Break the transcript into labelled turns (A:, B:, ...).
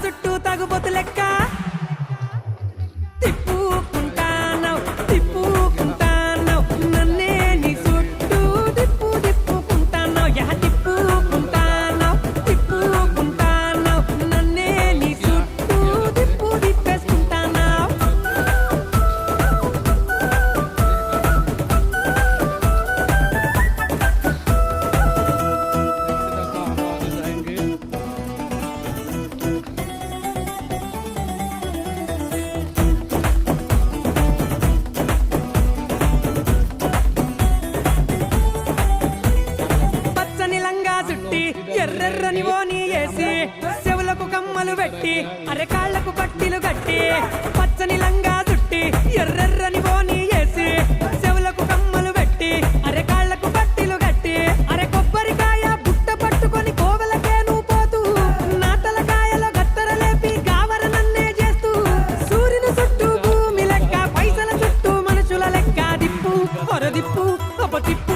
A: చుట్టూ తగుబోతు లెక్క తిప్పుకుంటానవ్ తిప్పుకుంటానవ్ నన్నే నీ చుట్టూ తిప్పుకుంటానవ్ యా తిప్పుకుంటానవ్ తిప్పుకుంటానవ్ నన్నే నీ చుట్టూ తిప్పేసుకుంటానవ్ పచ్చని లంగా చుట్టి ఎర్రెర్రని ఓని వేసి చెవులకు కమ్మలు పెట్టి అరె కాళ్లకు పట్టిలు కట్టి పచ్చని లంగా చుట్టి ఎర్రెర్రని ఓని వేసి చెవులకు కమ్మలు పెట్టి అరె కాళ్లకు పట్టిలు కట్టి అరె కొబ్బరికాయ బుట్ట పట్టుకొని కోవెలకే నువ్వు పోతూ నా తలకాయలో గత్తర లేపి గావర నన్నే చేస్తూ సూర్యుని చుట్టూ భూమి లెక్క పైసల చుట్టూ మనుషుల లెక్క దిప్పు పొరదిప్పు అపతిప్పు